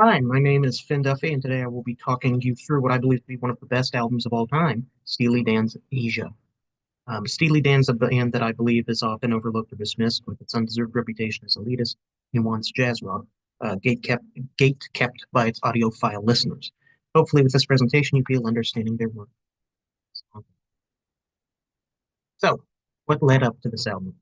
Hi, my name is Duffy, and today I will be talking you through what I believe to be one of the best albums of all time, Steely Dan's Asia. Steely Dan's a band that I believe is often overlooked or dismissed with its undeserved reputation as elitist, nuanced jazz rock, gate kept by its audiophile listeners. Hopefully, with this presentation, you feel understanding their work. So, what led up to this album?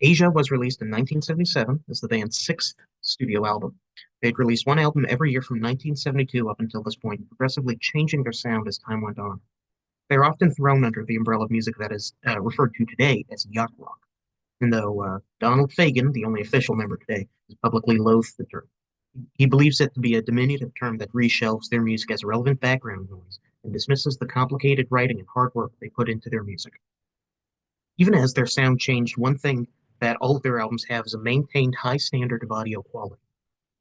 Asia was released in 1977 as the band's sixth studio album. They'd released one album every year from 1972 up until this point, progressively changing their sound as time went on. They're often thrown under the umbrella of music that is referred to today as yacht rock, even though Donald Fagen, the only official member today, is publicly loathes the term. He believes it to be a diminutive term that reshelves their music as irrelevant background noise and dismisses the complicated writing and hard work they put into their music. Even as their sound changed, one thing that all of their albums have is a maintained high standard of audio quality.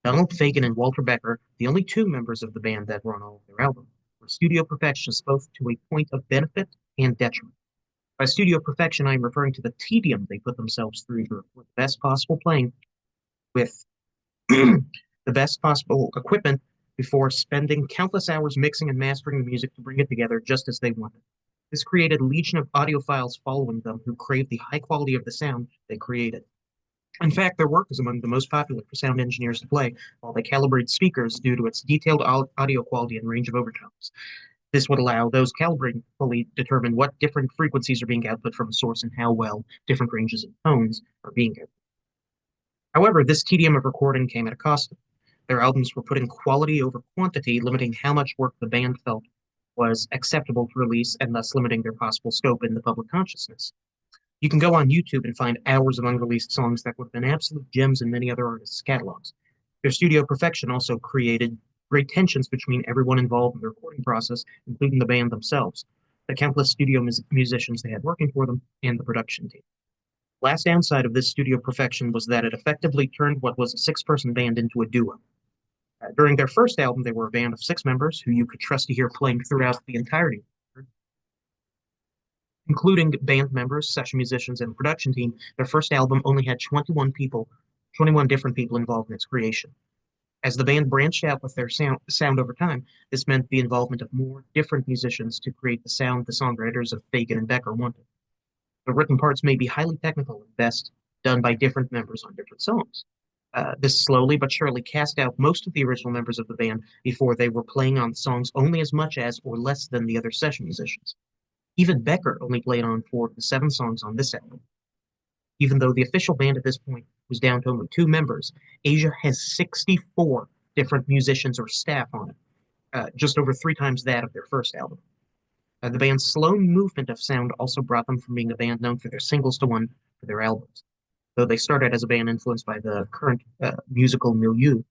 Donald Fagen and Walter Becker, the only two members of the band that were on all of their albums, were studio perfectionists both to a point of benefit and detriment. By studio perfection, I am referring to the tedium they put themselves through to record the best possible playing with the best possible equipment before spending countless hours mixing and mastering the music to bring it together just as they wanted. This created a legion of audiophiles following them who craved the high quality of the sound they created. In fact, their work is among the most popular for sound engineers to play while they calibrate speakers due to its detailed audio quality and range of overtones. This would allow those calibrating to fully determine what different frequencies are being output from a source and how well different ranges of tones are being output. However, this tedium of recording came at a cost. Their albums were putting quality over quantity, limiting how much work the band felt was acceptable to release and thus limiting their possible scope in the public consciousness. You can go on YouTube and find hours of unreleased songs that would have been absolute gems in many other artists' catalogs. Their studio perfection also created great tensions between everyone involved in the recording process, including the band themselves, the countless studio musicians they had working for them, and the production team. Last downside of this studio perfection was that it effectively turned what was a six-person band into a duo. During their first album, they were a band of six members who you could trust to hear playing throughout the entirety, including band members, session musicians, and the production team. Their first album only had 21 people, 21 different people involved in its creation. As the band branched out with their sound over time, this meant the involvement of more different musicians to create the sound the songwriters of Fagen and Becker wanted. The written parts may be highly technical and best done by different members on different songs. This slowly but surely cast out most of the original members of the band before they were playing on songs only as much as or less than the other session musicians. Even Becker only played on four of the seven songs on this album. Even though the official band at this point was down to only two members, Asia has 64 different musicians or staff on it, just over three times that of their first album. The band's slow movement of sound also brought them from being a band known for their singles to one for their albums. Though they started as a band influenced by the current musical milieu,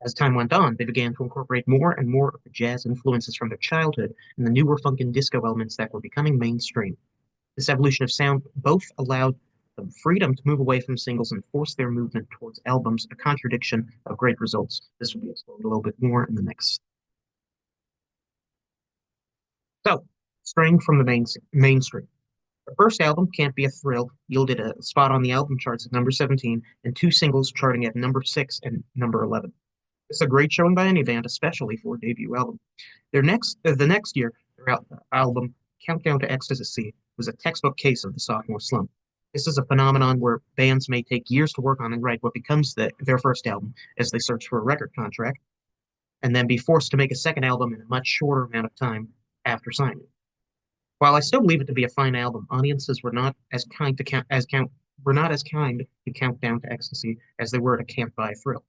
as time went on, they began to incorporate more and more of the jazz influences from their childhood and the newer funk and disco elements that were becoming mainstream. This evolution of sound both allowed them freedom to move away from singles and force their movement towards albums, a contradiction of great results. This will be explored a little bit more in the next. So, straying from the mainstream. The first album, Can't Be a Thrill, yielded a spot on the album charts at number 17 and two singles charting at number 6 and number 11. It's a great showing by any band, especially for a debut album. The next year, their album Countdown to Ecstasy was a textbook case of the sophomore slump. This is a phenomenon where bands may take years to work on and write what becomes their first album as they search for a record contract, and then be forced to make a second album in a much shorter amount of time after signing. While I still believe it to be a fine album, audiences were not as kind to Countdown to Ecstasy as they were to Can't Buy a Thrill.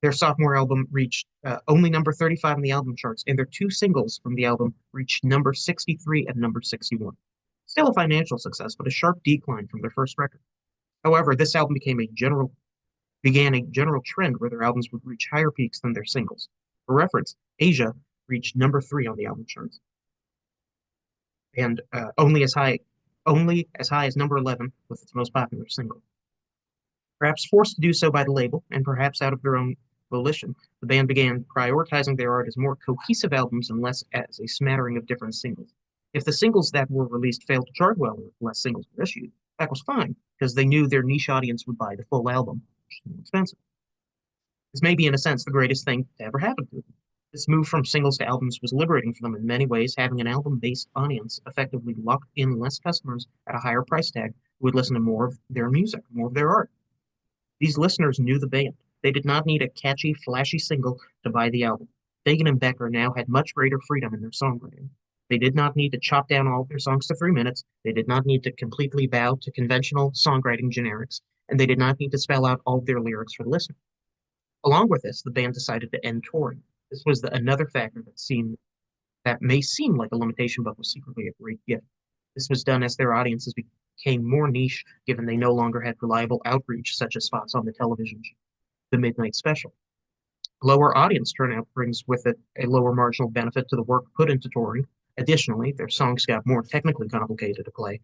Their sophomore album reached only number 35 on the album charts, and their two singles from the album reached number 63 and number 61. Still a financial success, but a sharp decline from their first record. However, this album began a general trend where their albums would reach higher peaks than their singles. For reference, Asia reached number 3 on the album charts, and only as high as number 11 with its most popular single. Perhaps forced to do so by the label, and perhaps out of their own volition, the band began prioritizing their art as more cohesive albums and less as a smattering of different singles. If the singles that were released failed to chart well or less singles were issued, that was fine, because they knew their niche audience would buy the full album, which was expensive. This may be, in a sense, the greatest thing to ever happen to them. This move from singles to albums was liberating for them in many ways, having an album-based audience effectively locked in less customers at a higher price tag who would listen to more of their music, more of their art. These listeners knew the band. They did not need a catchy, flashy single to buy the album. Fagan and Becker now had much greater freedom in their songwriting. They did not need to chop down all of their songs to 3 minutes. They did not need to completely bow to conventional songwriting generics, and they did not need to spell out all of their lyrics for the listener. Along with this, the band decided to end touring. This was another factor that may seem like a limitation, but was secretly a great gift. This was done as their audiences became more niche, given they no longer had reliable outreach, such as spots on the television show, The Midnight Special. Lower audience turnout brings with it a lower marginal benefit to the work put into touring. Additionally, their songs got more technically complicated to play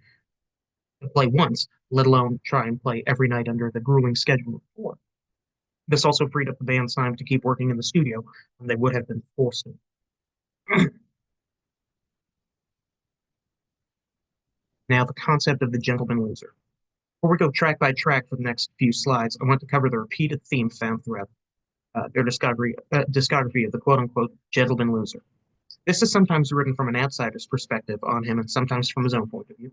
once, let alone try and play every night under the grueling schedule of tour. This also freed up the band's time to keep working in the studio when they would have been forced to. Now, the concept of the gentleman loser. Before we go track by track for the next few slides, I want to cover the repeated theme found throughout their discography of the quote-unquote gentleman loser. This is sometimes written from an outsider's perspective on him and sometimes from his own point of view.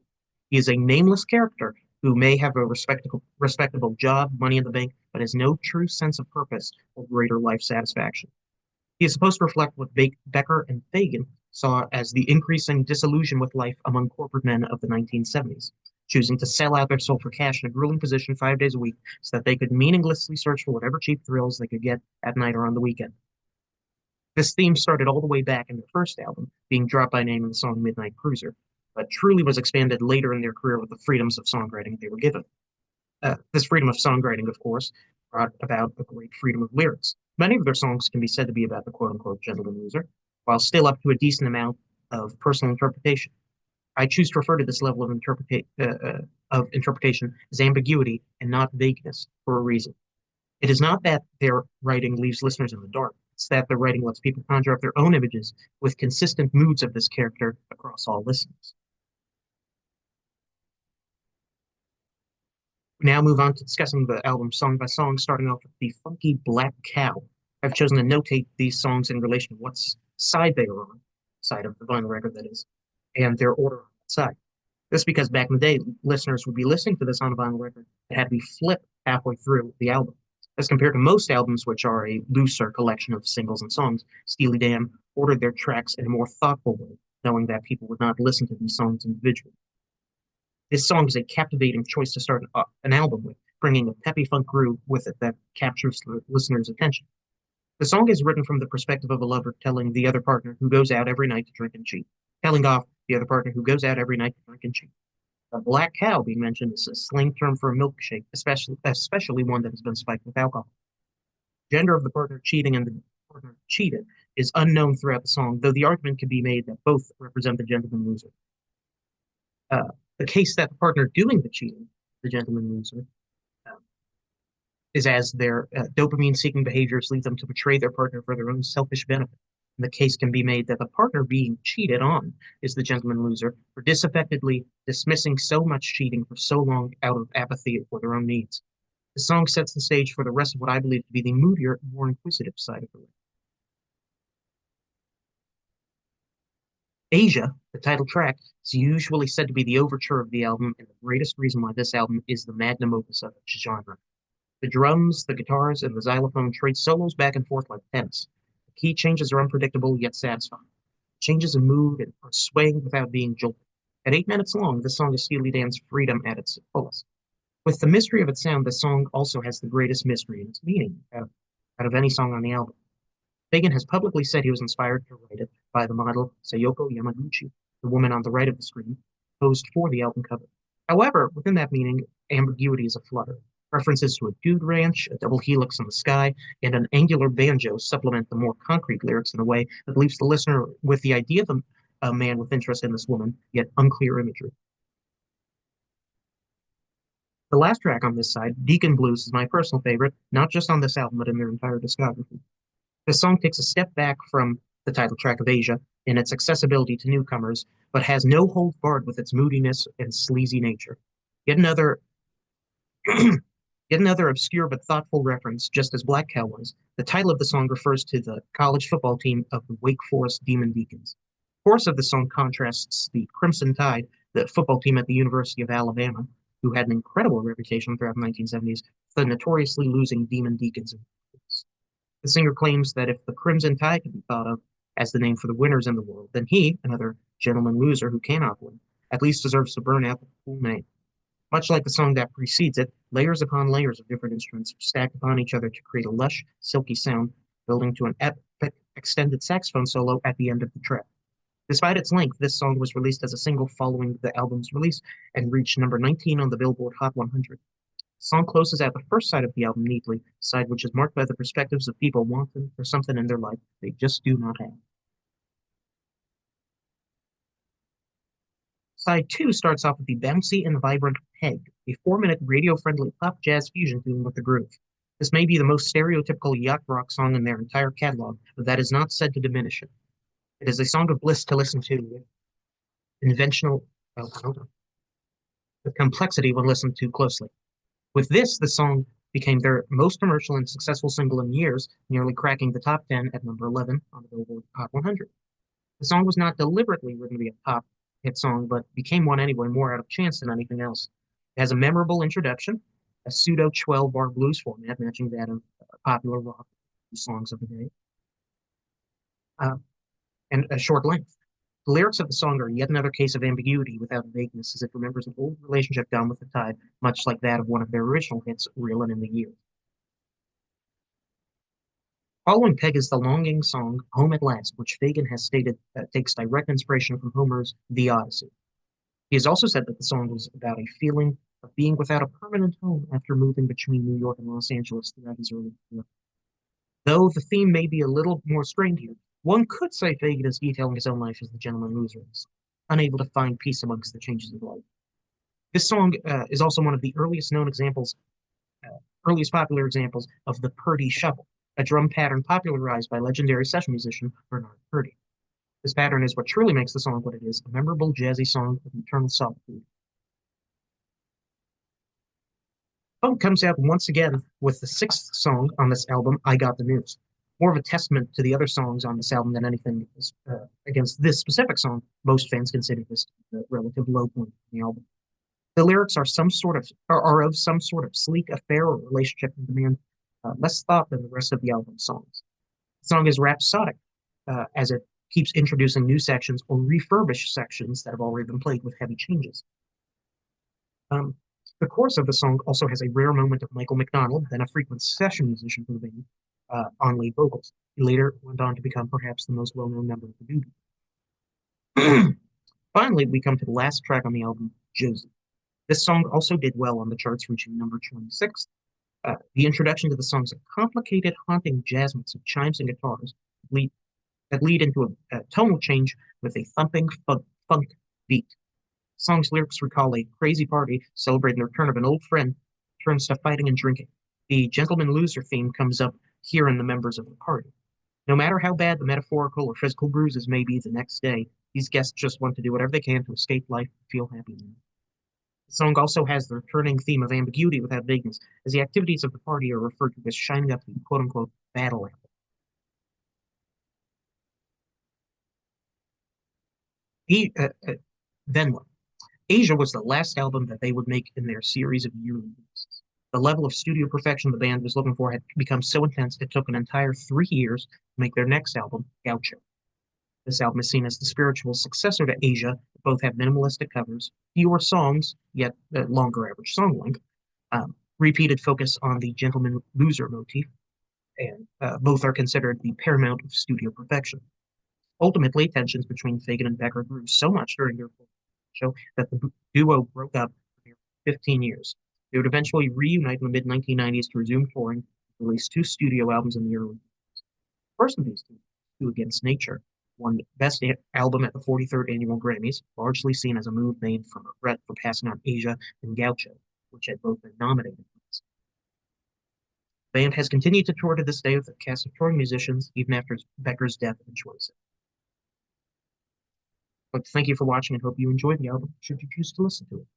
He is a nameless character who may have a respectable job, money in the bank, but has no true sense of purpose or greater life satisfaction. He is supposed to reflect what Becker and Fagan saw as the increasing disillusion with life among corporate men of the 1970s, choosing to sell out their soul for cash in a grueling position 5 days a week so that they could meaninglessly search for whatever cheap thrills they could get at night or on the weekend. This theme started all the way back in their first album, being dropped by name in the song Midnight Cruiser, but truly was expanded later in their career with the freedoms of songwriting they were given. This freedom of songwriting, of course, brought about a great freedom of lyrics. Many of their songs can be said to be about the quote unquote gentleman loser, while still up to a decent amount of personal interpretation. I choose to refer to this level of interpretation as ambiguity and not vagueness for a reason. It is not that their writing leaves listeners in the dark. It's that their writing lets people conjure up their own images with consistent moods of this character across all listens. We now move on to discussing the album song by song, starting off with the funky Black Cow. I've chosen to notate these songs in relation to what side they are on, side of the vinyl record that is, and their order on that side. This because back in the day, listeners would be listening to this on a vinyl record that had to be flipped halfway through the album. As compared to most albums, which are a looser collection of singles and songs, Steely Dan ordered their tracks in a more thoughtful way, knowing that people would not listen to these songs individually. This song is a captivating choice to start an album with, bringing a peppy funk groove with it that captures the listener's attention. The song is written from the perspective of a lover telling the other partner who goes out every night to drink and cheat, telling off the other partner who goes out every night to drink and cheat. The black cow being mentioned is a slang term for a milkshake, especially one that has been spiked with alcohol. Gender of the partner cheating and the partner cheated is unknown throughout the song, though the argument can be made that both represent the gentleman loser. The case that the partner doing the cheating, the gentleman loser, uh, is as their dopamine-seeking behaviors lead them to betray their partner for their own selfish benefit. And the case can be made that the partner being cheated on is the gentleman loser for disaffectedly dismissing so much cheating for so long out of apathy for their own needs. The song sets the stage for the rest of what I believe to be the moodier, more inquisitive side of the record. Asia, the title track, is usually said to be the overture of the album, and the greatest reason why this album is the magnum opus of its genre. The drums, the guitars, and the xylophone trade solos back and forth like tennis. The key changes are unpredictable yet satisfying. Changes in mood and are swaying without being jolted. At 8 minutes long, this song is Steely Dan's freedom at its fullest. With the mystery of its sound, the song also has the greatest mystery in its meaning out of any song on the album. Fagan has publicly said he was inspired to write it by the model Sayoko Yamaguchi, the woman on the right of the screen, posed for the album cover. However, within that meaning, ambiguity is a flutter. References to a dude ranch, a double helix in the sky, and an angular banjo supplement the more concrete lyrics in a way that leaves the listener with the idea of a man with interest in this woman, yet unclear imagery. The last track on this side, Deacon Blues, is my personal favorite, not just on this album, but in their entire discography. The song takes a step back from the title track of Asia in its accessibility to newcomers, but has no hold barred with its moodiness and sleazy nature. Yet another Yet another obscure but thoughtful reference, just as Black Cow was. The title of the song refers to the college football team of the Wake Forest Demon Deacons. The chorus of the song contrasts the Crimson Tide, the football team at the University of Alabama, who had an incredible reputation throughout the 1970s, the notoriously losing Demon Deacons. The singer claims that if the Crimson Tide can be thought of as the name for the winners in the world, then he, another gentleman loser who cannot win, at least deserves to burn out the full name. Much like the song that precedes it, layers upon layers of different instruments stacked upon each other to create a lush, silky sound, building to an epic extended saxophone solo at the end of the track. Despite its length, this song was released as a single following the album's release and reached number 19 on the Billboard Hot 100. The song closes out the first side of the album neatly, a side which is marked by the perspectives of people wanting for something in their life they just do not have. Side 2 starts off with the bouncy and vibrant Peg, a 4-minute radio-friendly pop jazz fusion tune with a groove. This may be the most stereotypical yacht rock song in their entire catalog, but that is not said to diminish it. It is a song of bliss to listen to, with inventional, with complexity when listened to closely. With this, the song became their most commercial and successful single in years, nearly cracking the top 10 at number 11 on the Billboard Hot 100. The song was not deliberately written to be a pop hit song, but became one anyway, more out of chance than anything else. It has a memorable introduction, a pseudo 12-bar blues format matching that of popular rock songs of the day, uh, and a short length. The lyrics of the song are yet another case of ambiguity without vagueness, as it remembers an old relationship gone with the tide, much like that of one of their original hits, Reelin' in the Years. Following Peg is the longing song Home at Last, which Fagan has stated takes direct inspiration from Homer's The Odyssey. He has also said that the song was about a feeling of being without a permanent home after moving between New York and Los Angeles throughout his early career. Though the theme may be a little more strained here, one could say Fagan is detailing his own life as the gentleman loser is, unable to find peace amongst the changes of life. This song is also one of the earliest popular examples of the Purdy shuffle, a drum pattern popularized by legendary session musician Bernard Purdy. This pattern is what truly makes the song what it is, a memorable jazzy song of eternal solitude. Funk comes out once again with the sixth song on this album, I Got the News. More of a testament to the other songs on this album than anything against this specific song. Most fans consider this the relative low point in the album. The lyrics are of some sort of sleek affair or relationship and demand less thought than the rest of the album's songs. The song is rhapsodic, as it keeps introducing new sections or refurbished sections that have already been played with heavy changes. Um, the chorus of the song also has a rare moment of Michael McDonald, then a frequent session musician for the band, on lead vocals. He later went on to become perhaps the most well-known member of the dude. Finally, we come to the last track on the album, Josie. This song also did well on the charts, reaching number 26. The introduction to the song is a complicated, haunting jazz mix of chimes and guitars lead, that lead into a tonal change with a thumping funk beat. The song's lyrics recall a crazy party celebrating the return of an old friend turns to fighting and drinking. The gentleman loser theme comes up here in the members of the party. No matter how bad the metaphorical or physical bruises may be the next day, these guests just want to do whatever they can to escape life and feel happy. The song also has the returning theme of ambiguity without vagueness, as the activities of the party are referred to as shining up the quote-unquote battle apple. E- uh, uh, then what? Asia was the last album that they would make in their series of yearly releases. The level of studio perfection the band was looking for had become so intense it took an entire 3 years to make their next album, Gaucho. This album is seen as the spiritual successor to Asia. Both have minimalistic covers, fewer songs, yet longer average song length, repeated focus on the gentleman loser motif, and both are considered the paramount of studio perfection. Ultimately, tensions between Fagan and Becker grew so much during their show that the duo broke up for 15 years. They would eventually reunite in the mid 1990s to resume touring and release 2 studio albums in the early years. The first of these two Against Nature, won Best Album at the 43rd Annual Grammys, largely seen as a move made from regret for passing on Asia and Gaucho, which had both been nominated. The band has continued to tour to this day with a cast of touring musicians, even after Becker's death in 2016. I'd like to thank you for watching and hope you enjoyed the album, should you choose to listen to it.